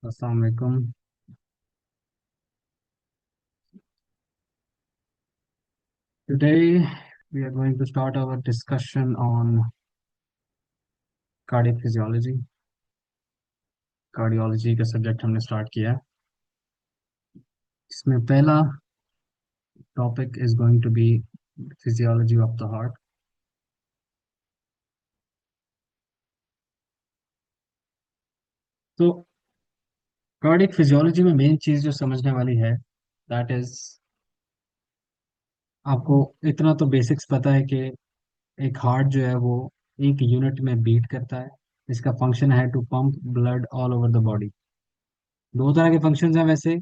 Assalamu alaikum. Today we are going to start our discussion on cardiac physiology. Cardiology का subject हमने start किया है। इसमें पहला topic is going to be physiology of the heart. तो cardiac physiology में main चीज जो समझने वाली है दैट इज, आपको इतना तो बेसिक्स पता है कि एक हार्ट जो है वो एक यूनिट में बीट करता है। इसका फंक्शन है to pump blood all over the body. दो तरह के फंक्शंस हैं वैसे।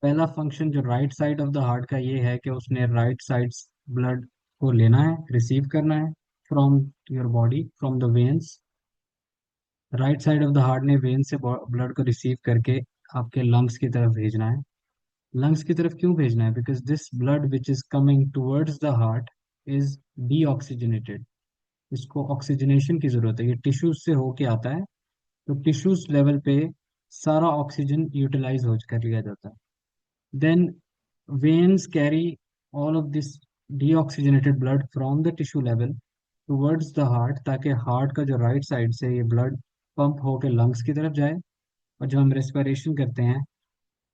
पहला फंक्शन जो right side of the heart का ये है कि उसने राइट साइड ब्लड को लेना है, रिसीव करना है from your body, from the veins. Right side of the heart ने वेन से ब्लड को रिसीव करके आपके लंग्स की तरफ भेजना है। लंग्स की तरफ क्यों भेजना है? Because this blood which is coming towards the heart is deoxygenated. इसको ऑक्सीजनेशन की जरूरत है, ये टिश्यूज से होके आता है। तो टिश्यूज लेवल पे सारा ऑक्सीजन यूटिलाइज हो कर लिया जाता है। Then veins carry all of this deoxygenated blood from the tissue level towards the heart, ताकि हार्ट का जो राइट साइड से ये ब्लड पंप होकर लंग्स की तरफ जाए। और जब हम रेस्पिरेशन करते हैं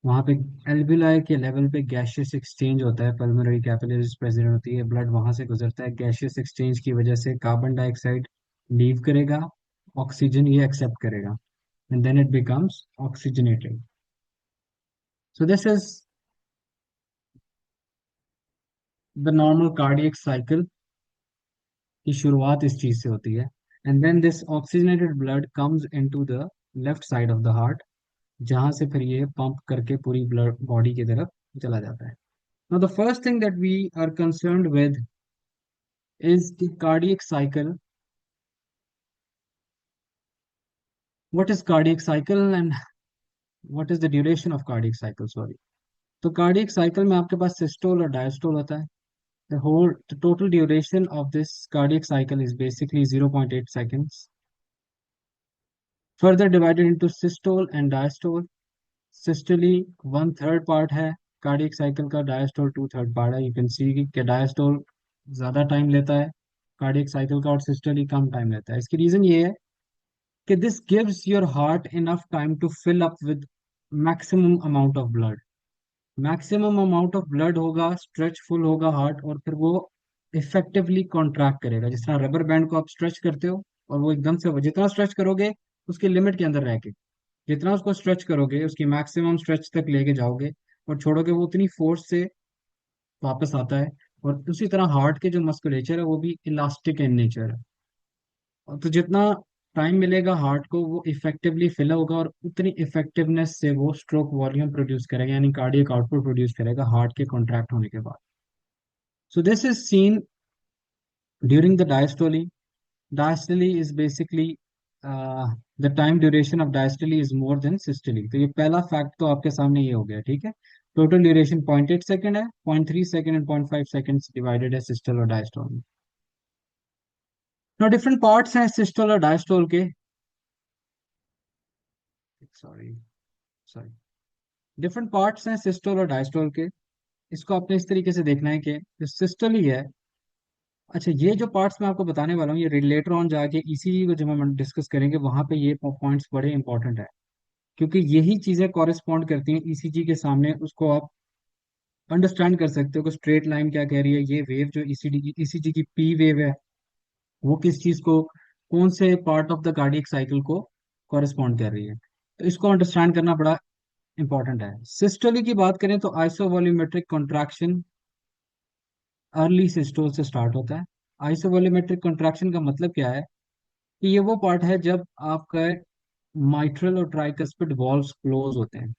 वहाँ पे एल्विलाई के लेवल पे गैशियस एक्सचेंज होता है, पल्मोनरी कैपिलरीज प्रेजेंट होती है, ब्लड वहाँ से गुजरता है। गैशियस एक्सचेंज की वजह से कार्बन डाइऑक्साइड लीव करेगा, ऑक्सीजन ये एक्सेप्ट करेगा, and then it becomes oxygenated. So this is the normal cardiac cycle की शुरुआत इस चीज से होती है। And then this oxygenated blood comes into the left side of the heart, जहां से फिर ये पंप करके पूरी ब्लड बॉडी की तरफ चला जाता है। Now the first thing that we are concerned with is the cardiac cycle. What is cardiac cycle and what is the duration of cardiac cycle, sorry. तो कार्डियक साइकिल में आपके पास सिस्टोल और diastole होता है। The total duration of this cardiac cycle is basically 0.8 seconds, further divided into systole and diastole। Systole one third part है cardiac cycle का, diastole two third part है। You can see कि diastole ज़्यादा time लेता है cardiac cycle का, और सिस्टोली कम time लेता है। इसकी रीज़न ये है कि this gives your heart enough time to fill up with maximum amount of blood. Maximum amount of blood होगा, स्ट्रेच फुल होगा हार्ट, और फिर वो इफेक्टिवली कॉन्ट्रैक्ट करेगा। जिस तरह रबर बैंड को आप स्ट्रेच करते हो और वो एकदम से जितना स्ट्रेच करोगे उसकी लिमिट के अंदर रह के, जितना उसको स्ट्रेच करोगे उसकी मैक्सिमम स्ट्रेच तक लेके जाओगे और छोड़ोगे, वो उतनी फोर्स से वापस आता है। और उसी तरह हार्ट के जो मस्कुलेचर है वो भी इलास्टिक इन नेचर है। और तो जितना टाइम मिलेगा हार्ट को वो इफेक्टिवली फिल होगा, और उतनी इफेक्टिवनेस से वो स्ट्रोक वॉल्यूम प्रोड्यूस करेगा, यानी कार्डियक आउटपुट प्रोड्यूस करेगा हार्ट के कॉन्ट्रैक्ट होने के बाद। So this is seen during the diastole. Diastole is basically the time duration of diastole is more than systole। तो ये पहला फैक्ट तो आपके सामने ये हो गया, ठीक है। टोटल ड्यूरेशन 0.8 सेकेंड है, 0.3 सेकेंड एंड 0.5 सेकेंड डिवाइडेड है सिस्टल और डायस्टोल में। तो डिफरेंट पार्ट्स हैं सिस्टल और डायस्टोल के। सॉरी सॉरी, डिफरेंट पार्ट्स हैं सिस्टल और डायस्टोल के। इसको आपने इस तरीके से देखना है कि जो सिस्टल ही है, अच्छा ये जो पार्ट्स मैं आपको बताने वाला हूँ ये रिलेटर ऑन जाके ईसीजी को जब हम डिस्कस करेंगे वहां पे ये पॉइंट्स बड़े इंपॉर्टेंट है, क्योंकि यही चीजें कॉरेस्पॉन्ड करती हैं ईसीजी के सामने। उसको आप अंडरस्टैंड कर सकते हो कि स्ट्रेट लाइन क्या कह रही है, ये वेव जो ईसीजी की पी वेव है वो किस चीज को, कौन से part of the cardiac cycle को कॉरेस्पॉन्ड कर रही है। तो इसको अंडरस्टैंड करना बड़ा इंपॉर्टेंट है। सिस्टोली की बात करें तो आइसोवॉल्यूमेट्रिक कॉन्ट्रैक्शन अर्ली सिस्टोल से स्टार्ट होता है। आइसोवॉल्यूमेट्रिक कॉन्ट्रैक्शन का मतलब क्या है कि ये वो पार्ट है जब आपका माइट्रल और ट्राइकस्पिड वॉल्व्स क्लोज होते हैं।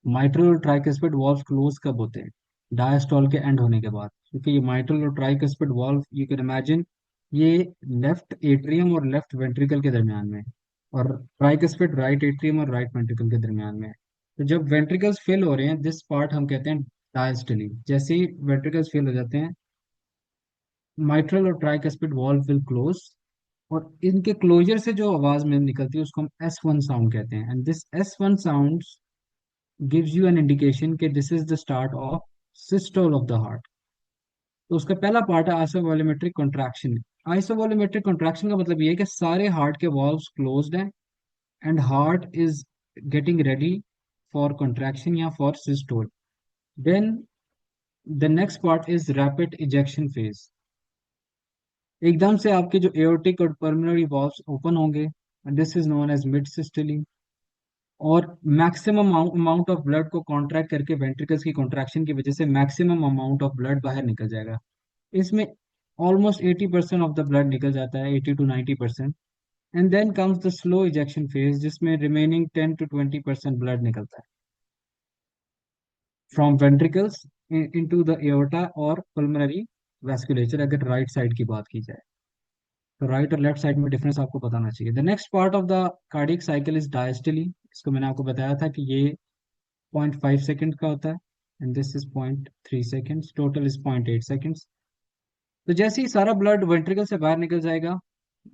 माइट्रल और ट्राइकस्पिड वॉल्व क्लोज कब होते हैं? डायस्टोल के एंड होने के बाद। क्योंकि ये माइट्रल और tricuspid valve, you can imagine, ये लेफ्ट एट्रियम और लेफ्ट वेंट्रिकल के दरमियान में है, और ट्राइकस्पिड राइट एट्रियम और राइट वेंट्रिकल के दरमियान में है। तो जब वेंट्रिकल्स फेल हो रहे हैं दिस पार्ट हम कहते हैं डायस्टली। जैसे ही वेंट्रिकल्स फेल हो जाते हैं माइट्रल और ट्राइकस्पिड वॉल्व विल क्लोज, और इनके क्लोजर से जो आवाज में निकलती है उसको हम S1 साउंड कहते हैं, and this S1 sound gives you an indication कि this is the start of systole of the heart. तो उसका पहला पार्ट है आइसोवॉल्यूमेट्रिक कॉन्ट्रैक्शन। आइसोवॉल्यूमेट्रिक कॉन्ट्रैक्शन का मतलब ये है कि सारे हार्ट के वॉल्व्स क्लोज्ड हैं and heart is getting ready for contraction या for systole. Then the next part is rapid ejection phase. एकदम से आपके जो एओर्टिक और पल्मोनरी वॉल्व्स ओपन होंगे, this is known as mid systole. और मैक्सिमम अमाउंट ऑफ ब्लड को contract करके वेंट्रिकल्स की कॉन्ट्रैक्शन की वजह से मैक्सिमम अमाउंट ऑफ ब्लड बाहर निकल जाएगा। इसमें ऑलमोस्ट 80% ऑफ द ब्लड निकल जाता है, 80 to 90%। And then comes the slow ejection phase जिसमें रिमेनिंग 10 to 20% ब्लड निकलता है from ventricles into the aorta और पल्मोनरी वैस्कुलेचर, अगर राइट साइड की बात की जाए। तो राइट और लेफ्ट साइड में डिफरेंस आपको बताना चाहिए। The next part of the cardiac cycle is diastole. इसको मैंने आपको बताया था कि ये 0.5 सेकेंड का होता है, and this is 0.3 seconds, total is 0.8 seconds. तो जैसे ही सारा ब्लड वेंट्रिकल से बाहर निकल जाएगा,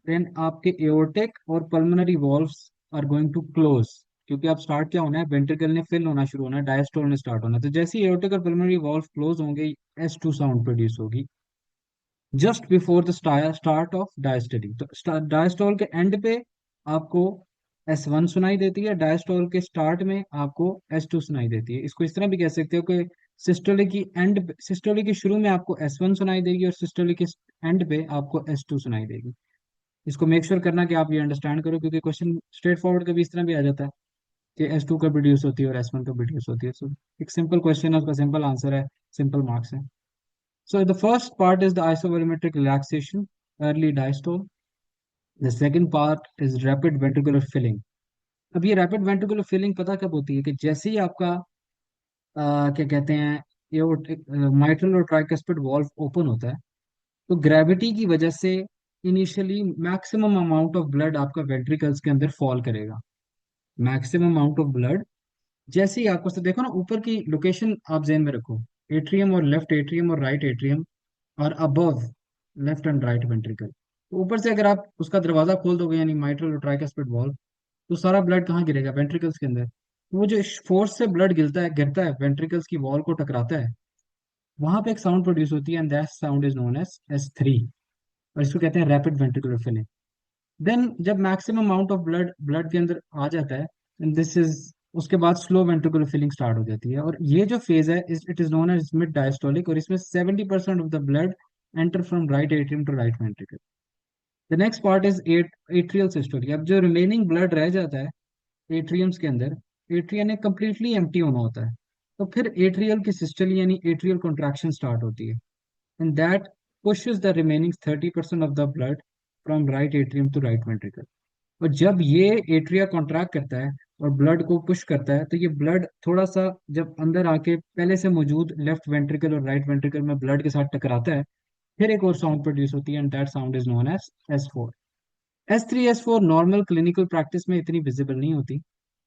देन आपके एओर्टिक और pulmonary valves are going to close. क्योंकि अब स्टार्ट क्या होना है, वेंट्रिकल ने फिल होना शुरू होना है, डायस्टोल ने स्टार्ट होना है। तो जैसे ही एओर्टिक और पल्मोनरी वॉल्व क्लोज होंगे, S2 साउंड प्रोड्यूस होगी just before the start of diastole. तो डायस्टोल के एंड पे आपको S1 सुनाई देती है, डायस्टोल के स्टार्ट में आपको S2 सुनाई देती है। इसको इस तरह भी कह सकते हो कि सिस्टोली की शुरू में आपको S1 सुनाई देगी और सिस्टोली के एंड पे आपको S2 सुनाई देगी। इसको मेक श्योर करना कि आप ये अंडरस्टैंड करो, क्योंकि क्वेश्चन स्ट्रेट फॉरवर्ड कभी इस तरह भी आ जाता है कि S2 कब प्रोड्यूस होती है और S1 कब प्रोड्यूस होती है। सो एक सिंपल क्वेश्चन है, उसका सिंपल आंसर है, सिंपल मार्क्स है। So the first part is the isovolumetric relaxation, early diastole. The second part is rapid ventricular filling. अब ये रैपिड वेंट्रिकुलर फिलिंग पता कब होती है कि जैसे ही आपका क्या कहते हैं, ये माइट्रल और ट्राइकस्पिड वॉल्व ओपन होता है, तो ग्रेविटी की वजह से initially maximum amount of blood आपका वेंट्रिकल्स के अंदर फॉल करेगा। मैक्सिमम अमाउंट ऑफ ब्लड जैसे ही आपको से देखो ना, ऊपर की लोकेशन आप जेन में रखो, एट्रियम और लेफ्ट एट्रियम और राइट एट्रियम और above left and right ventricle. तो ऊपर से अगर आप उसका दरवाजा खोल दोगे, यानी माइट्रल और ट्राइकस्पिड वॉल्व, तो सारा ब्लड कहाँ गिरेगा, वेंट्रिकल्स के अंदर। तो वो जो फोर्स से ब्लड गिरता है वेंट्रिकल्स की वॉल को टकराता है, वहां पे एक साउंड प्रोड्यूस होती है, and that sound is known as S3। और इसको कहते हैं रैपिड वेंट्रिकुलर फिलिंग। देन जब maximum amount of blood blood के अंदर आ जाता है, दिस इज उसके बाद स्लो वेंट्रिकुलर फिलिंग स्टार्ट हो जाती है। और ये जो फेज है, it is known as mid diastolic, और इसमें 70% of the blood enter from right atrium to right ventricle. The next part is atrial systole. अब जो रिमेनिंग ब्लड रह जाता है एट्रियम्स के अंदर, एट्रियम ने कम्प्लीटली एम्प्टी होना होता है, तो फिर एट्रियल की सिस्टोली यानी एट्रियल कॉन्ट्रैक्शन स्टार्ट होती है, and that pushes the remaining 30% of the blood from right atrium to right ventricle। और जब ये एट्रिया कॉन्ट्रैक्ट करता है और ब्लड को पुश करता है, तो ये ब्लड थोड़ा सा जब अंदर आके पहले से मौजूद लेफ्ट वेंट्रिकल और राइट वेंट्रिकल में ब्लड के साथ टकराता है, फिर एक और साउंड प्रोड्यूस होती है, and that sound is known as S4। S3 S4 normal clinical practice में इतनी विजिबल नहीं होती।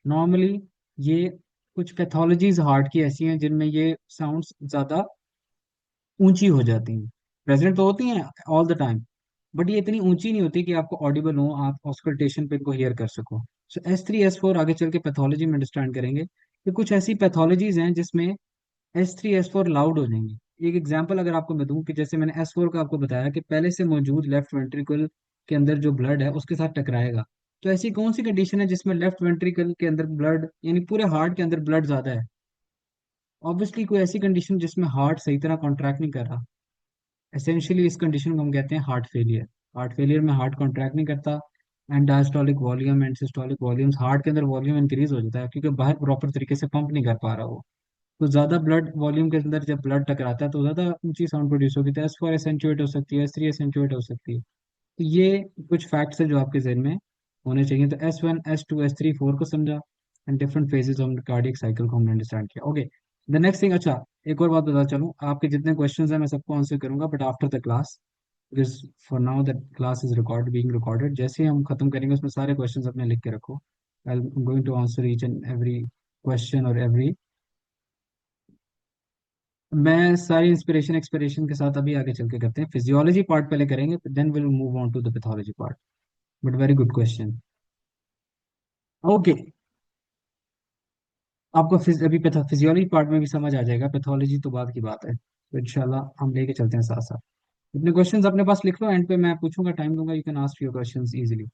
नॉर्मली ये कुछ पैथोलॉजीज हार्ट की ऐसी हैं जिनमें ये साउंड्स ज्यादा ऊंची हो जाती हैं। प्रेजेंट तो होती हैं ऑल द टाइम, बट ये इतनी ऊंची नहीं होती कि आपको ऑडिबल हो, आप ऑस्कल्टेशन पे इनको हियर कर सको। सो S3 S4 आगे चल के पैथोलॉजी में अंडरस्टैंड करेंगे कि कुछ ऐसी पैथोलॉजीज हैं जिसमें S3 S4 लाउड हो जाएंगी। एक एग्जांपल अगर आपको मैं दूं, कि जैसे मैंने S4 का आपको बताया कि पहले से मौजूद लेफ्ट वेंट्रिकल के अंदर जो ब्लड है उसके साथ टकराएगा। तो ऐसी कौन सी कंडीशन है जिसमें लेफ्ट वेंट्रिकल के अंदर ब्लड यानी पूरे हार्ट के अंदर ब्लड ज्यादा है? ऑब्वियसली कोई ऐसी कंडीशन जिसमें हार्ट सही तरह कॉन्ट्रैक्ट नहीं कर रहा। एसेंशियली इस कंडीशन को हम कहते हैं हार्ट फेलियर। हार्ट फेलियर में हार्ट कॉन्ट्रैक्ट नहीं करता, and diastolic volume and systolic volumes, heart के अंदर वॉल्यूम इंक्रीज हो जाता है क्योंकि बाहर प्रॉपर तरीके से पंप नहीं कर पा रहा वो। तो ज्यादा ब्लड वॉल्यूम के अंदर जब ब्लड टकराता है तो ज्यादा ऊंची साउंड प्रोड्यूस होगी, तो S4 एसेंचुएट हो सकती है, S3 एसेंचुएट हो सकती है। तो ये कुछ फैक्ट्स है जो आपके जहन में होने चाहिए। तो S1 S2 S3 4 को समझा, and different phases of cardiac cycle को हमने अंडरस्टैंड किया। ओके, द नेक्स्ट थिंग, अच्छा एक और बात बता चलूँ, आपके जितने क्वेश्चंस हैं मैं सबको आंसर करूंगा, but after the class, because for now that class is being recorded. जैसे ही हम खत्म करेंगे उसमें सारे क्वेश्चंस अपने लिख के रखो। I am going to answer each and every question और एवरी। मैं सारी इंस्पिरेशन एक्सपिरेशन के साथ अभी आगे चल के करते हैं, फिजियोलॉजी पार्ट पहले करेंगे, then will move on to the pathology part. But very good question. Okay, आपको अभी फिजियोलॉजी पार्ट में भी समझ आ जाएगा, पैथोलॉजी तो बाद की बात है, तो इंशाल्लाह हम लेके चलते हैं साथ साथ। अपने क्वेश्चंस अपने पास लिख लो, एंड पे मैं पूछूंगा, टाइम दूंगा, you can ask your questions easily.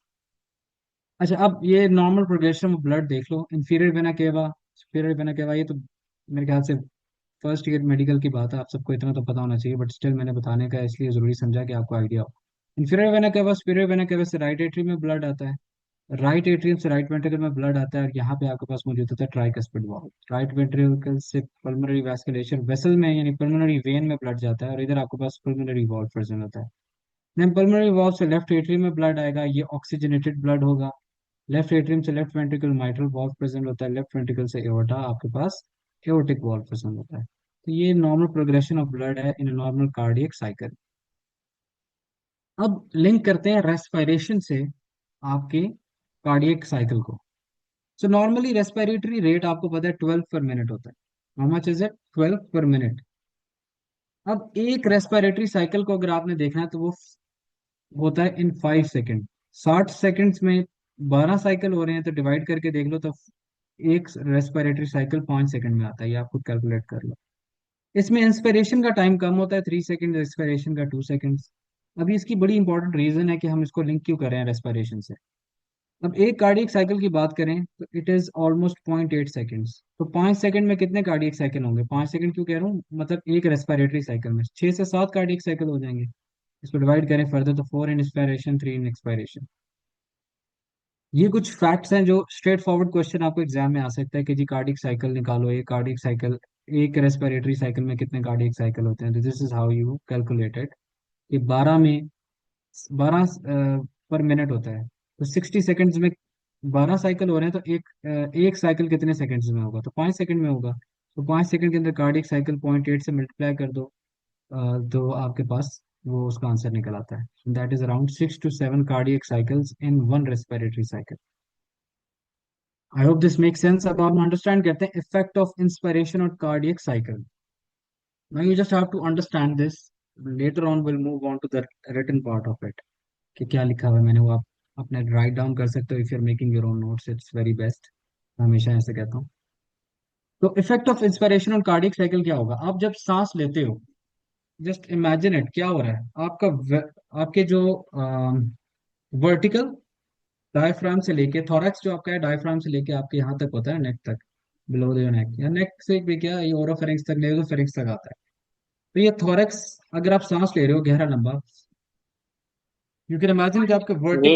अच्छा, अब ये नॉर्मल प्रोग्रेशन ऑफ ब्लड देख लो। Inferior vena cava, superior vena cava, ये तो मेरे ख्याल से फर्स्ट ईयर मेडिकल की बात है, आप सबको इतना तो पता होना चाहिए, बट स्टिल मैंने बताने का इसलिए जरूरी समझा कि आपको आइडिया हो। Inferior vena cava, superior vena केवा से राइट एट्री में ब्लड आता है, राइट एट्रियम से राइट वेंट्रिकल में ब्लड आता है, और यहाँ पे आपके पास मौजूद होता है ट्राइकस्पिड वाल्व। राइट वेंट्रिकल से पल्मोनरी वैस्कुलेशन वेसल में यानी पल्मोनरी वेन में ब्लड जाता है, और इधर आपके पास पल्मोनरी वाल्व प्रेजेंट होता है। देन पल्मोनरी वाल्व से लेफ्ट एट्रियम में ब्लड आएगा, ये ऑक्सीजनेटेड ब्लड होगा। लेफ्ट एट्रियम से left ventricle mitral valve present होता है, लेफ्ट वेंट्रिकल से एओर्टा आपके पास एओर्टिक वाल्व प्रेजेंट होता है। तो ये नॉर्मल प्रोग्रेशन ऑफ ब्लड है इन नॉर्मल कार्डियक साइकिल। अब लिंक करते हैं रेस्पिरेशन से आपके कार्डियक साइकिल को। सो नॉर्मली रेस्पिरेटरी रेट आपको पता है 12 पर मिनट होता है। How much is it? 12 पर मिनट। अब एक रेस्पिरेटरी साइकिल को अगर आपने देखना है तो वो होता है इन 5 सेकेंड। 60 सेकेंड्स में 12 साइकिल हो रहे हैं, तो डिवाइड करके देख लो, तो एक रेस्पिरेटरी साइकिल 5 सेकेंड में आता है, ये आप खुद कैलकुलेट कर लो। इसमें इंस्पिरेशन का टाइम कम होता है, 3 सेकेंड, एक्सपिरेशन का 2 सेकेंड। अभी इसकी बड़ी इंपॉर्टेंट रीजन है कि हम इसको लिंक क्यों कर रहे हैं रेस्पिरेशन से। अब एक कार्डियक साइकिल की बात करें तो इट इज ऑलमोस्ट 0.8 सेकेंड्स। तो 5 सेकंड में कितने कार्डियक साइकिल होंगे? 5 सेकंड क्यों कह रहा हूँ, मतलब एक रेस्पिरेटरी साइकिल में 6 से 7 कार्डियक साइकिल हो जाएंगे। इसको डिवाइड करें फर्दर तो 4 इन इंस्पिरेशन, 3 इन एक्सपायरेशन। ये कुछ फैक्ट्स हैं जो स्ट्रेट फॉरवर्ड क्वेश्चन आपको एग्जाम में आ सकता है कि जी कार्डियक साइकिल निकालो, एक कार्डियक साइकिल, एक रेस्पिरेटरी साइकिल में कितने कार्डियक साइकिल होते हैं। This is how you calculated कि 12 पर मिनट होता है, तो 60 सेकेंड्स में 12 साइकिल हो रहे हैं, तो एक साइकिल कितने सेकंड्स में होगा? तो 5 सेकंड में होगा। तो 5 सेकंड के अंदर कार्डियक साइकिल 0.8 से मल्टीप्लाई कर दो, तो आपके पास वो उसका आंसर निकल आता है। That is around 6 to 7 cardiac cycles in one respiratory cycle. I hope this make sense. अब आप अंडरस्टैंड करते हैं इफेक्ट ऑफ इंस्पिरेशन और cardiac cycle. Now you just have to understand this, later on will move on to the written part of it, कि क्या लिखा हुआ है मैंने, वो आप अपने राइट डाउन कर सकते हो। If you are making your own notes it's very best, हमेशा ऐसे कहता हूँ। तो effect of inspiration on cardiac cycle क्या होगा? आप जब सांस लेते हो, जस्ट इमेजिन इट, क्या हो रहा है आपके जो वर्टिकल डायफ्राम से लेके थोरैक्स जो आपका है, डायफ्राम से लेके आपके यहाँ तक होता है, नेक तक, बिलो द नेक, या नेक से भी क्या, ये ओरोफेरिंक्स तक, नेसोफेरिंक्स तक आता है। तो ये थोरैक्स, अगर आप सांस ले रहे हो गहरा लंबा, यू कैन इमेजिन कि आपके जी।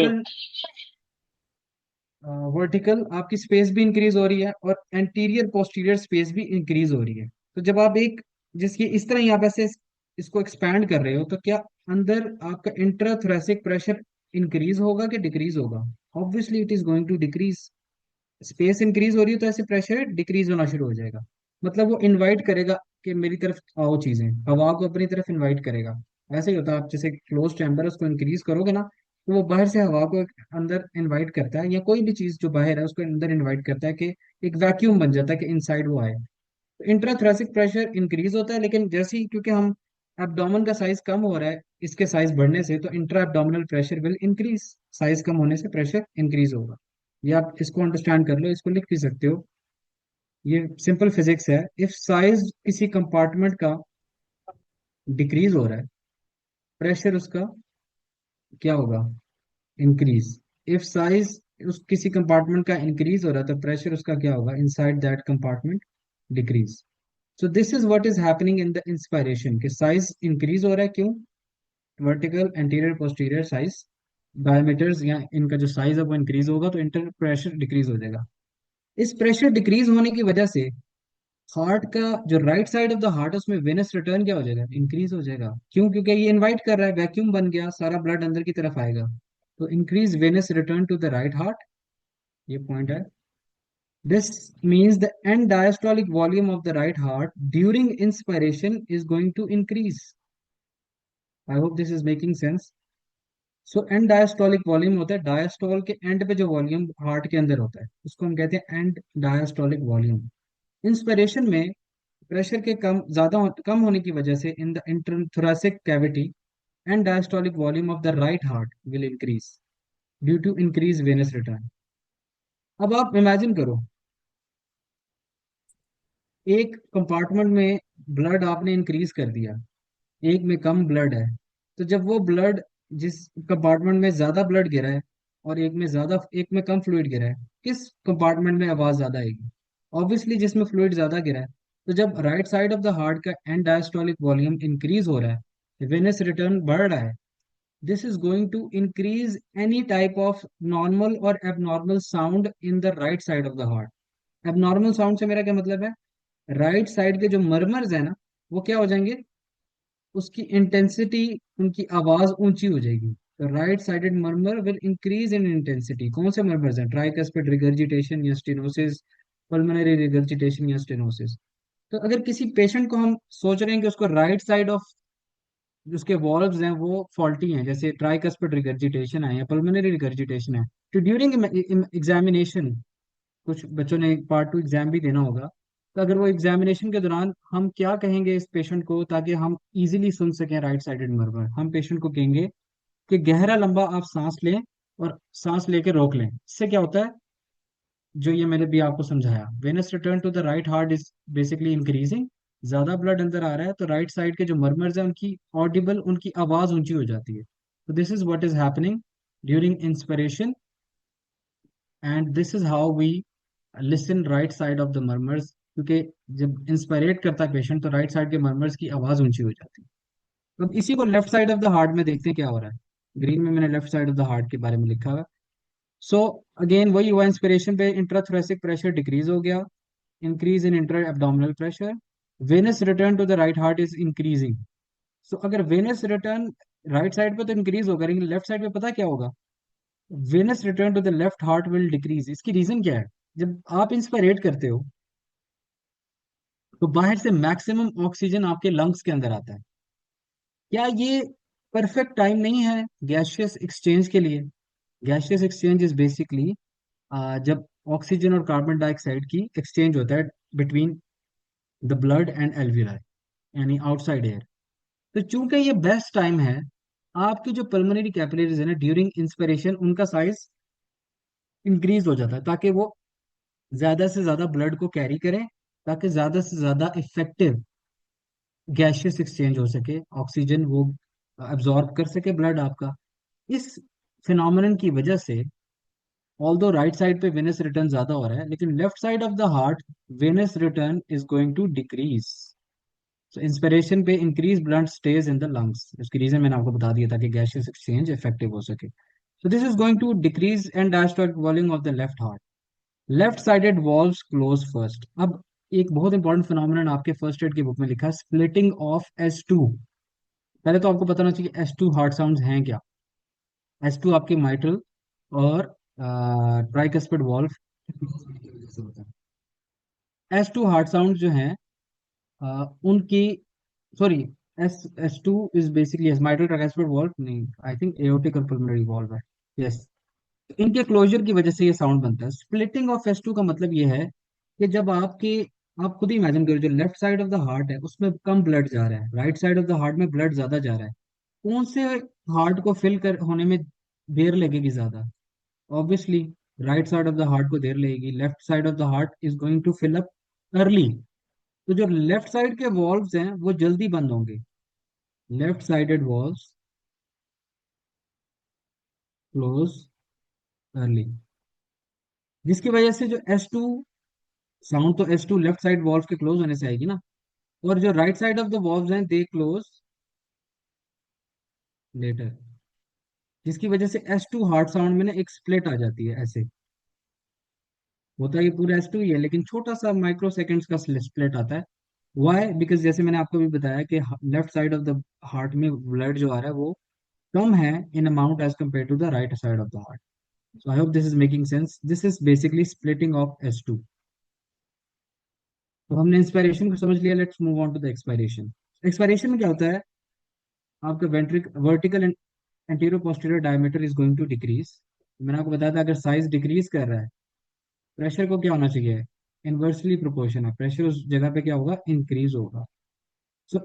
वर्टिकल आपकी स्पेस भी इंक्रीज हो रही है, और एंटीरियर पोस्टीरियर स्पेस भी इंक्रीज हो रही है। तो जब आप एक, जिसकी इस तरह ही आप ऐसे इसको एक्सपैंड कर रहे हो, तो क्या अंदर आपका इंट्राथोरेसिक प्रेशर इंक्रीज होगा कि डिक्रीज होगा? Obviously it is going to decrease. Space increase हो रही है तो ऐसे प्रेशर डिक्रीज होना शुरू हो जाएगा। मतलब वो इनवाइट करेगा कि मेरी तरफ आओ, चीजें हवा को अपनी तरफ इनवाइट करेगा। ऐसे ही होता है, आप जैसे क्लोज चैम्बर है उसको इंक्रीज करोगे ना, तो वो बाहर से हवा को अंदर इनवाइट करता है, या कोई भी चीज जो बाहर है उसको अंदर इनवाइट करता है, कि एक वैक्यूम बन जाता है कि इनसाइड वो आए। तो इंट्राथोरेसिक प्रेशर इंक्रीज होता है, लेकिन जैसे ही, क्योंकि हम एब्डोमेन का साइज कम हो रहा है इसके साइज बढ़ने से, तो intra abdominal pressure will increase. Size कम होने से प्रेशर इंक्रीज होगा। ये आप इसको अंडरस्टैंड कर लो, इसको लिख भी सकते हो। ये सिंपल फिजिक्स है। इफ साइज किसी कंपार्टमेंट का डिक्रीज हो रहा है, प्रेशर उसका क्या होगा? इंक्रीज। इफ साइज उस किसी कंपार्टमेंट का इंक्रीज हो रहा है, तो प्रेशर उसका क्या होगा? Inside that compartment decrease. So this is what is happening in the inspiration, कि साइज इंक्रीज हो रहा है, क्यों? Vertical anterior posterior size, diameters या इनका जो साइज है वो इंक्रीज होगा, तो इंटर प्रेशर डिक्रीज हो जाएगा। इस प्रेशर डिक्रीज होने की वजह से हार्ट का जो right side of the heart, उसमें वेनस रिटर्न क्या हो जाएगा? इंक्रीज हो जाएगा। क्यों? क्योंकि ये इनवाइट कर रहा है, वैक्यूम बन गया, सारा ब्लड अंदर की तरफ आएगा। तो increase venous return to the right heart, ये पॉइंट है। This means the end diastolic volume of the right heart during inspiration is going to increase. I hope this is making sense. So and diastolic volume होता है, diastole के and पे जो volume heart के अंदर होता है उसको हम कहते हैं एंड डायस्टोलिक वॉल्यूम। इंस्पिरेशन में प्रेशर के कम होने की वजह से in the intrathoracic cavity end diastolic volume of the right heart will increase. Due to increase venous return. अब आप इमेजिन करो, एक कंपार्टमेंट में ब्लड आपने इंक्रीज कर दिया, एक में कम ब्लड है, तो जब वो ब्लड, जिस कंपार्टमेंट में ज्यादा ब्लड गिरा है और एक में कम फ्लूइड गिरा है, किस कंपार्टमेंट में आवाज ज्यादा आएगी? ऑब्वियसली जिसमें फ्लूइड ज्यादा गिरा है। तो जब right side of the heart का एंड डायस्टोलिक वॉल्यूम इंक्रीज हो रहा है, वेनस रिटर्न बढ़ रहा है, this is going to increase any type of normal और abnormal sound in the right side of the heart. Abnormal sound से मेरा क्या मतलब है? राइट साइड के जो मरमर्स है ना, वो क्या हो जाएंगे, उसकी इंटेंसिटी, उनकी आवाज ऊंची हो जाएगी। तो right sided murmur will increase in intensity. कौन से मर्मर्स हैं? ट्राइकस्पिड रिगर्जिटेशन या स्टेनोसिस, पल्मोनरी रिगर्जिटेशन या स्टेनोसिस। तो अगर किसी पेशेंट को हम सोच रहे हैं कि उसको राइट साइड ऑफ उसके वॉल्व्स हैं वो फॉल्टी हैं, जैसे ट्राइकस्पिड रिगर्जिटेशन है या पल्मोनरी रिगर्जिटेशन है, तो ड्यूरिंग एग्जामिनेशन, कुछ बच्चों ने पार्ट टू एग्जाम भी देना होगा, तो अगर वो एग्जामिनेशन के दौरान हम क्या कहेंगे इस पेशेंट को ताकि हम इजीली सुन सकें राइट साइडेड मर्मर, हम पेशेंट को कहेंगे कि गहरा लंबा आप सांस लें और सांस लेके रोक लें। इससे क्या होता है, जो ये मैंने भी आपको समझाया, venous return to the right heart is basically increasing. ज्यादा ब्लड अंदर आ रहा है तो राइट साइड के जो मर्मर्स हैं उनकी ऑडिबल, उनकी आवाज ऊंची हो जाती है। तो this is what is happening during inspiration, and this is how we listen right side of the murmurs, क्योंकि जब इंस्पायरेट करता है पेशेंट तो राइट साइड के मर्मर्स की आवाज ऊंची हो जाती है। तो अब इसी को left side of the heart में देखते हैं क्या हो रहा है। ग्रीन में मैंने left side of the heart के बारे में लिखा हुआ है। सो अगेन वही हुआ, इंस्पिरेशन पे इंट्राथोरेसिक प्रेशर डिक्रीज हो गया, increase in inter abdominal pressure, venous return to the right heart is increasing. So अगर वेनस रिटर्न राइट साइड पे तो इंक्रीज होगा, लेकिन लेफ्ट साइड पे पता क्या होगा? Venous return to the left heart will decrease. इसकी रीजन क्या है? जब आप इंस्पायरेट करते हो तो बाहर से मैक्सिमम ऑक्सीजन आपके लंग्स के अंदर आता है। क्या ये परफेक्ट टाइम नहीं है गैसियस एक्सचेंज के लिए? गैसियस एक्सचेंज इज बेसिकली जब ऑक्सीजन और कार्बन डाइऑक्साइड की एक्सचेंज होता है between the blood and alveoli, यानी आउटसाइड एयर। तो चूंकि ये बेस्ट टाइम है, आपकी जो पल्मोनरी कैपिलरीज है ना, ड्यूरिंग इंस्पिरेशन उनका साइज इंक्रीज हो जाता है ताकि वो ज्यादा से ज्यादा ब्लड को कैरी करें, ताकि ज्यादा से ज्यादा इफेक्टिव गैसियस एक्सचेंज हो सके, ऑक्सीजन वो अब्जॉर्ब कर सके ब्लड आपका। इस फिनोमिनन की वजह से ऑल्दो राइट साइड पे वेनस रिटर्न ज्यादा हो रहा है, लेकिन left side of the heart venous return is going to decrease. So inspiration पे increase blood stays in the lungs. इसकी रीजन मैंने आपको बता दिया था कि गैसियस एक्सचेंज इफेक्टिव हो सके। So this is going to decrease end diastolic volume of the left heart. Left sided valves close first. अब एक बहुत इंपॉर्टेंट फिनोमिनन आपके फर्स्ट एड की बुक में लिखा है, स्प्लिटिंग ऑफ S2। पहले तो आपको पता होना चाहिए S2 हार्ट साउंड्स हैं क्या। S2 आपके माइट्रल और tricuspid valve S2 heart sound जो हैं, उनकी, sorry, S two is basically yes mitral tricuspid valve नहीं, आई थिंक एओर्टिक और पल्मोनरी वॉल्व है। यस, इनके क्लोजर की वजह से ये साउंड बनता है। स्प्लिटिंग ऑफ S2 का मतलब ये है कि जब आपके, आप खुद ही इमेजिन करो, जो left side of the heart है उसमें कम ब्लड जा रहा है, right side of the heart में ब्लड ज्यादा जा रहा है, कौन से हार्ट को फिल कर होने में देर लगेगी ज्यादा? Obviously right side of the heart को देर लगेगी। Left side of the heart is going to fill up early. तो जो लेफ्ट साइड के वॉल्व्स हैं वो जल्दी बंद होंगे, left sided valves close early, जिसकी वजह से जो S2 साउंड, तो S2 लेफ्ट साइड वॉल्व के क्लोज होने से आएगी ना, और जो right side of the valves हैं दे क्लोज लेटर, जिसकी वजह से S2 हार्ट साउंड में ना एक स्प्लिट आ जाती है ऐसे। होता है ये पूरा S2 ही है, लेकिन छोटा सा माइक्रो सेकेंड्स का स्प्लिट आता है। वाई? बिकॉज जैसे मैंने आपको भी बताया कि left side of the heart में ब्लड जो आ रहा है वो कम है in amount as compared to the right side of the heart. So I hope this is making sense. This is basically splitting of S2। तो हमने इंस्पायरेशन को समझ लिया, let's move on to the expiration. Expiration में क्या होता है? आपका ventricle vertical anterior posterior diameter is going to decrease. मैंने आपको बताया था अगर साइज डिक्रीज कर रहा है, प्रेशर को क्या होना चाहिए? इनवर्सली प्रोपोर्शन है, प्रेशर उस जगह पे क्या होगा? इंक्रीज होगा। So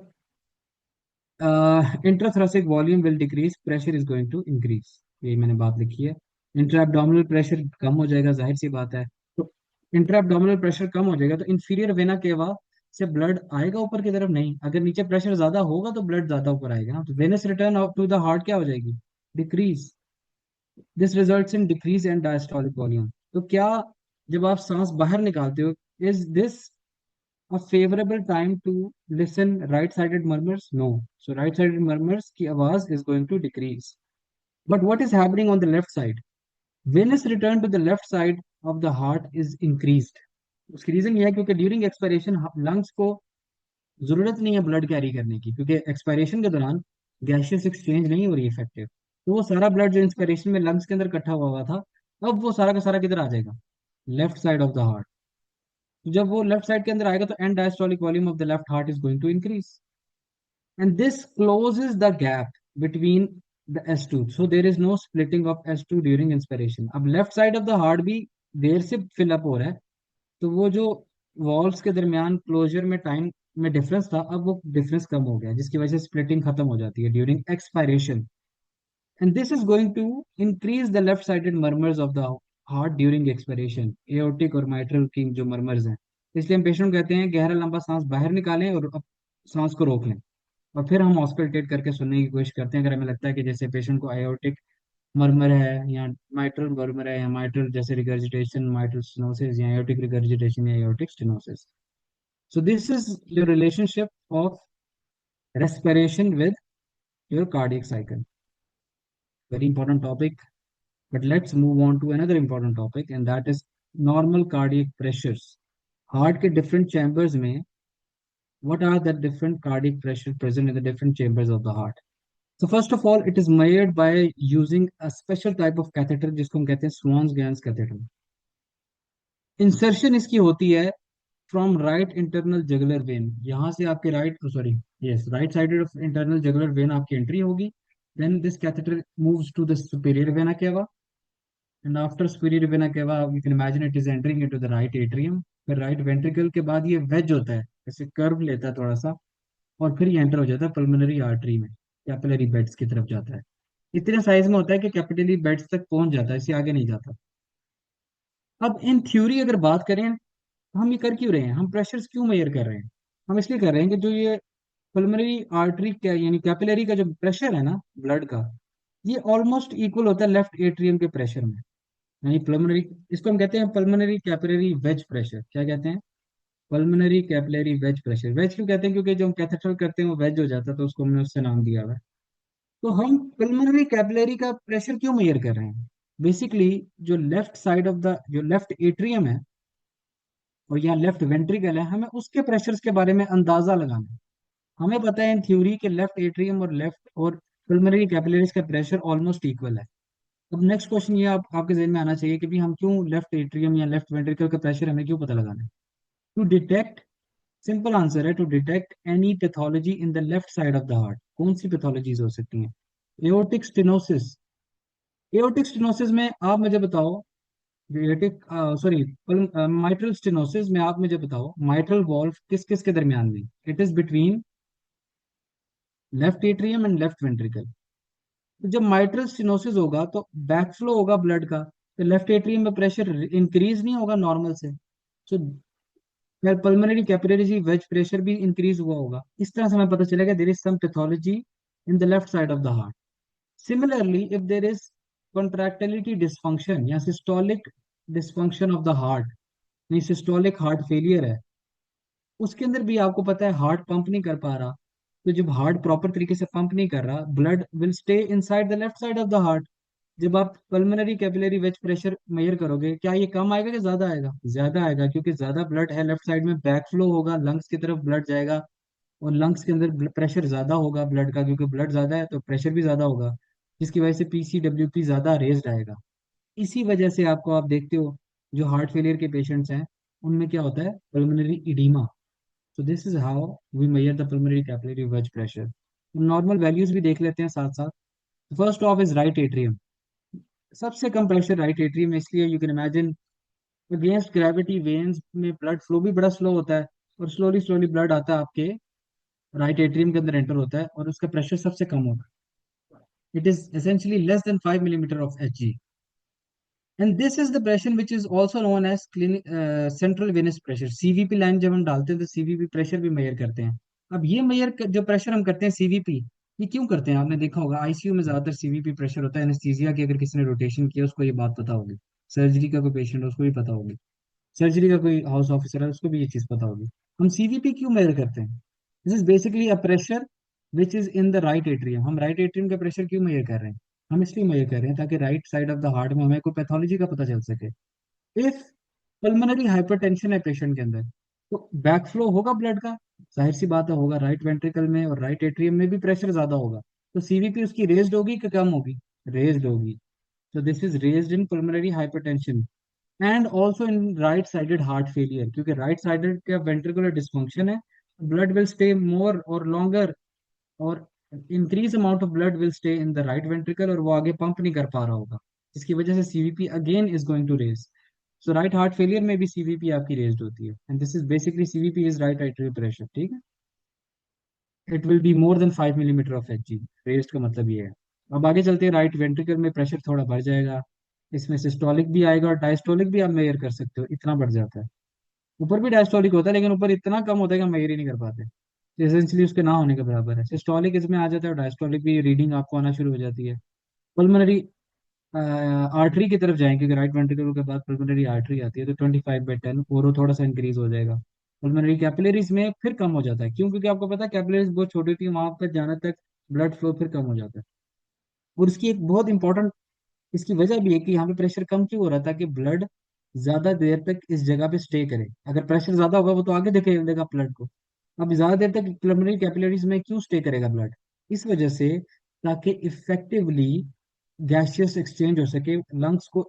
intrathoracic volume will decrease, pressure is going to increase. यही मैंने बात लिखी है। इंट्रा एब्डोमिनल प्रेशर कम हो जाएगा, जाहिर सी बात है। तो इंट्रा एब्डोमिनल प्रेशर कम हो जाएगा तो इंफीरियर वेना केवा से ब्लड आएगा ऊपर की तरफ नहीं, अगर नीचे प्रेशर ज्यादा होगा तो ब्लड ज्यादा ऊपर आएगा ना, तो venous return to the heart क्या हो जाएगी, decrease. This results in decrease end diastolic volume. तो क्या, जब आप सांस बाहर निकालते हो, is this a favourable time to listen right sided murmurs? No. So right sided murmurs की आवाज is going to decrease. But what is happening on the left side? Venous return to the left side of the heart is increased. उसकी reason ये है क्योंकि during expiration lungs को जरूरत नहीं है ब्लड कैरी करने की, क्योंकि एक्सपायरेशन के दौरान गैशियस एक्सचेंज नहीं हो रही इफेक्टिव। तो वो सारा ब्लड जो इंस्पायरेशन में लंग्स के अंदर इकट्ठा हुआ था, अब वो सारा का सारा किधर आ जाएगा, left side of the heart. तो जब वो लेफ्ट साइड के अंदर आएगा तो end diastolic volume of the left heart is going to increase, and this closes the gap between the S2, so there is no splitting of S2 during inspiration। अब left side of the heart भी देर से fill up हो रहा है, तो वो जो walls के दरमियान क्लोजर में टाइम में डिफरेंस था, अब वो डिफरेंस कम हो गया, जिसकी वजह से स्प्लिटिंग खत्म हो जाती है during expiration. And this is going to increase the left sided murmurs of the heart during expiration, aortic और माइट्रल की जो मर्मर्स हैं। इसलिए हम पेशेंट कहते हैं गहरा लंबा सांस बाहर निकालें और अब सांस को रोक लें, और फिर हम ऑस्कल्टेट करके सुनने की कोशिश करते हैं, अगर हमें लगता है कि जैसे पेशेंट को आयोटिक मर्मर है या माइट्रल मर्मर है, या माइट्रल जैसे रिगर्जिटेशन, माइट्रल स्टेनोसिस, या आयोटिक रिगर्जिटेशन या aortic stenosis. So this is your relationship of respiration with your cardiac cycle. Very important topic. But let's move on to another important topic and that is normal cardiac pressures. हार्ट के different chambers में what are the different cardiac pressure present in the different chambers of the heart? So first of all, it is measured by using a special type of catheter जिसको हम कहते हैं Swan's Gans catheter। Insertion इसकी होती है from right internal jugular vein, यहाँ से आपके right, sorry, yes, right sided of internal jugular vein आपकी एंट्री होगी। Then this catheter moves to the superior vena cava, and after superior vena cava you can imagine it is entering into the right atrium. फिर right ventricle के बाद ये veg होता है, ऐसे curve लेता है थोड़ा सा, और फिर ये एंटर हो जाता है पल्मोनरी आर्टरी में, कैपिलरी बेड्स की तरफ जाता है। इतने साइज में होता है कि कैपिलरी बेड्स तक पहुंच जाता है, इससे आगे नहीं जाता। अब इन थ्योरी अगर बात करें, तो हम ये कर क्यों रहे हैं, हम प्रेशर्स क्यों मेजर कर रहे हैं? हम इसलिए कर रहे हैं कि जो ये पल्मोनरी आर्टरी क्या यानी कैपिलरी का जो प्रेशर है ना ब्लड का, ये ऑलमोस्ट इक्वल होता है लेफ्ट एट्रियम के प्रेशर में। यानी पल्मोनरी, इसको हम कहते हैं पल्मोनरी कैपिलरी वेज प्रेशर। क्या कहते हैं? Pulmonary capillary wedge pressure. Wedge क्यों कहते हैं? क्योंकि जो हम कैथेटर करते हैं वो वेज हो जाता है, तो उसको हमने उससे नाम दिया हुआ है। तो हम पल्मोनरी कैपिलरी का प्रेशर क्यों मेजर कर रहे हैं? बेसिकली जो लेफ्ट साइड ऑफ द जो लेफ्ट एट्रियम है और या लेफ्ट वेंट्रिकल है, हमें उसके प्रेशर्स के बारे में अंदाजा लगाना है। हमें पता है इन थ्योरी के लेफ्ट एट्रियम और लेफ्ट और पल्मोनरी कैपिलरीज का प्रेशर ऑलमोस्ट इक्वल है। अब नेक्स्ट क्वेश्चन ये आपके जहन में आना चाहिए कि भी हम क्यों लेफ्ट एट्रियम या लेफ्ट वेंट्रिकल का प्रेशर हमें क्यों पता लगाना है? टू डिटेक्ट, सिंपल आंसर है, to detect any pathology in the left side of the heart. कौन सी पैथोलॉजीज हो सकती हैं? Aortic stenosis. एओर्टिक स्टेनोसिस में आप मुझे बताओ, जो एओर्टिक, सॉरी, माइट्रल स्टेनोसिस में आप मुझे बताओ माइट्रल वॉल्व किस किस के दरमियान में? It is between left atrium and left ventricle. तो जब माइट्रल स्टेनोसिस होगा तो बैक फ्लो होगा ब्लड का, तो लेफ्ट एट्रियम में प्रेशर इंक्रीज नहीं होगा नॉर्मल से, तो पल्मोनरी कैपिलरी वेज प्रेशर भी इंक्रीज हुआ होगा। इस तरह से हमें पता चलेगा there is some pathology in the left side of the heart. Similarly if there is contractility dysfunction या systolic dysfunction of the heart, नहीं सिस्टोलिक हार्ट फेलियर है, उसके अंदर भी आपको पता है हार्ट पंप नहीं कर पा रहा। तो जब हार्ट प्रॉपर तरीके से पंप नहीं कर रहा, blood will stay inside the left side of the heart. जब आप pulmonary capillary wedge pressure measure करोगे, क्या ये कम आएगा कि ज्यादा आएगा? ज्यादा आएगा, क्योंकि ज्यादा ब्लड है लेफ्ट साइड में, बैक फ्लो होगा, लंग्स की तरफ ब्लड जाएगा, और लंग्स के अंदर प्रेशर ज्यादा होगा ब्लड का, क्योंकि ब्लड ज्यादा है तो प्रेशर भी ज्यादा होगा, जिसकी वजह से पीसीडब्ल्यूपी ज्यादा रेज्ड आएगा। इसी वजह से आपको, आप देखते हो जो हार्ट फेलियर के पेशेंट्स हैं उनमें क्या होता है, pulmonary oedema. So this is how we measure the pulmonary capillary wedge pressure. Normal values भी देख लेते हैं साथ साथ। First of is right atrium. सबसे कम प्रेशर राइट एट्रियम में, इसलिए you can imagine against gravity veins में ब्लड फ्लो भी बड़ा स्लो होता है, और स्लोली स्लोली ब्लड आता है आपके राइट एट्रियम के अंदर एंटर होता है, और उसका प्रेशर सबसे कम होता है। It is essentially less than 5 millimetre of H G. And this is the pressure which is also known as clinic central venous pressure. CVP line जब हम डालते हैं तो सीवीपी प्रेशर भी मेजर करते हैं। अब ये जो प्रेशर हम करते हैं सीवीपी, ये क्यों करते हैं? आपने देखा होगा आईसीयू में ज्यादातर सीवीपी प्रेशर होता है। एनेस्थीसिया की अगर किसी ने रोटेशन किया उसको ये बात पता होगी। सर्जरी का कोई पेशेंट है उसको भी पता होगी। सर्जरी का कोई हाउस ऑफिसर है उसको भी ये चीज पता होगी। हम सीवीपी क्यों मेजर करते हैं? This is basically a pressure which is in the right atrium. हम राइट एट्रियम का प्रेशर क्यों मेजर कर रहे हैं? हम इसलिए मेजर कर रहे हैं ताकि right side of the heart में हमें कोई पैथोलॉजी का पता चल सके। इफ पल्मोनरी हाइपरटेंशन है पेशेंट के अंदर, तो बैक फ्लो होगा ब्लड का, जाहिर सी बात है होगा। राइट वेंट्रिकल में और राइट एट्रियम में भी प्रेशर ज्यादा होगा, तो सीवीपी उसकी रेज्ड होगी कि कम होगी? रेज्ड होगी। तो this is raised in pulmonary hypertension and also in right sided heart failure, क्योंकि राइट साइडेड का वेंट्रिकुलर डिस्फंक्शन है। ब्लड विल स्टे मोर और लॉन्गर, और increase amount of blood will stay in the right ventricle, और वो आगे pump नहीं कर पा रहा होगा, जिसकी वजह से CVP again is going to raise. So right heart failure में भी सीवीपी आपकी रेज्ड होती है, and this is basically CVP is right artery pressure, ठीक है। It will be more than 5 millimetre of H G. Raised का मतलब ये है। अब आगे चलते हैं, राइट वेंट्रिकल में प्रेशर थोड़ा बढ़ जाएगा। इसमें सिस्टोलिक भी आएगा और डायस्टोलिक भी आप मेजर कर सकते हो, इतना बढ़ जाता है। ऊपर भी डायस्टोलिक होता है लेकिन ऊपर इतना कम होता है कि हम मेजर ही नहीं कर पाते। एसेंशियली उसके ना होने के बराबर है। सिस्टोलिक इसमें आ जाता है और डायस्टोलिक भी रीडिंग आपको आना शुरू हो जाती है। पल्मोनरी आर्टरी की तरफ जाएंगे, क्योंकि राइट वेंट्रिकल के बाद पल्मोनरी आर्टरी आती है, तो 25/10 और वो थोड़ा सा इंक्रीज हो जाएगा। पल्मोनरी कैपिलरीज में फिर कम हो जाता है, क्यों? क्योंकि आपको पता है कैपिलरीज बहुत छोटी होती है, वहां पर जाने तक ब्लड फ्लो फिर कम हो जाता है। और इसकी एक बहुत इंपॉर्टेंट इसकी वजह भी है कि यहाँ पे प्रेशर कम क्यों हो रहा था, कि ब्लड ज्यादा देर तक इस जगह पे स्टे करे। अगर प्रेशर ज्यादा होगा वो तो आगे देगा ब्लड को। अब ज्यादा देर तक पल्मोनरी कैपिलरीज में क्यों स्टे करेगा ब्लड? इस वजह से, ताकि इफेक्टिवली गैसियस एक्सचेंज हो सके लंग्स को।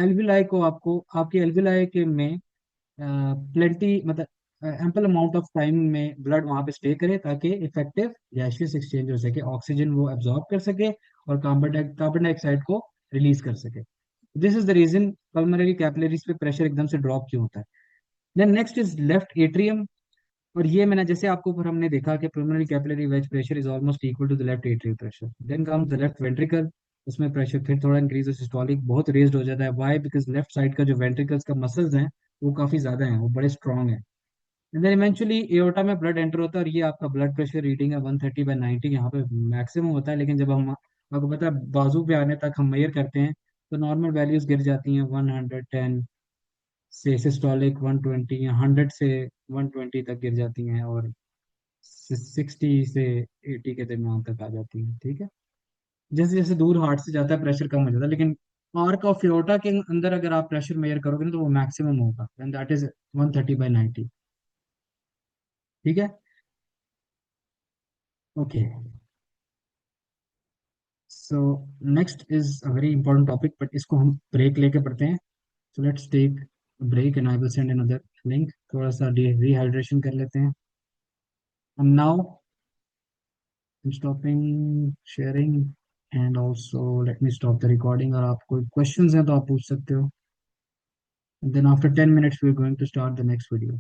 एल्विलाई को आपको आपके एल्विलाई के में प्लेंटी मतलब एम्पल अमाउंट ऑफ टाइम में ब्लड वहां पे स्टे करे, ताकि इफेक्टिव गैसियस एक्सचेंज हो सके, ऑक्सीजन वो एब्जॉर्ब कर सके और कार्बन डाइऑक्साइड को रिलीज कर सके। This is the reason pulmonary capillaries पे प्रेशर एकदम से ड्रॉप क्यों होता है। Then next is left atrium. और ये मैंने जैसे आपको ऊपर हमने देखा कि pulmonary capillary wedge pressure is almost equal to the left atrial pressure. Then comes the left ventricle. उसमें प्रेशर फिर थोड़ा इंक्रीज, सिस्टोलिक बहुत रेज्ड हो जाता है। वाई? बिकॉज लेफ्ट साइड का जो वेंट्रिकल्स का मसल्स हैं वो काफी ज्यादा हैं, वो बड़े स्ट्रांग हैं। एंड देन इवेंचुअली एओर्टा में ब्लड एंटर होता है, और ये आपका ब्लड प्रेशर रीडिंग है 130/90, यहाँ पे मैक्सिमम होता है। लेकिन जब हम आपको पता है बाजू पे आने तक हम मेजर करते हैं, तो नॉर्मल वैल्यूज गिर जाती हैं 110 से, सिस्टोलिक 120 या 100 से 120 तक गिर जाती हैं, और 60 से 80 के दरमियान तक आ जाती है, ठीक है। जैसे जैसे दूर हार्ट से जाता है प्रेशर कम हो जाता है, लेकिन आर्क ऑफ एओर्टा के अंदर अगर आप प्रेशर मेजर करोगे ना तो वो मैक्सिमम होगा, एंड दैट इज 130/90, ठीक है। Okay, so next is a very important topic, but इसको हम ब्रेक लेके पढ़ते हैं। So let's take break and I will send another link, थोड़ा सा डिहाइड्रेशन कर लेते हैं। And now I'm stopping sharing, and also let me stop the recording। और आप कोई questions हैं तो आप पूछ सकते हो। And then after 10 minutes we're going to start the next video।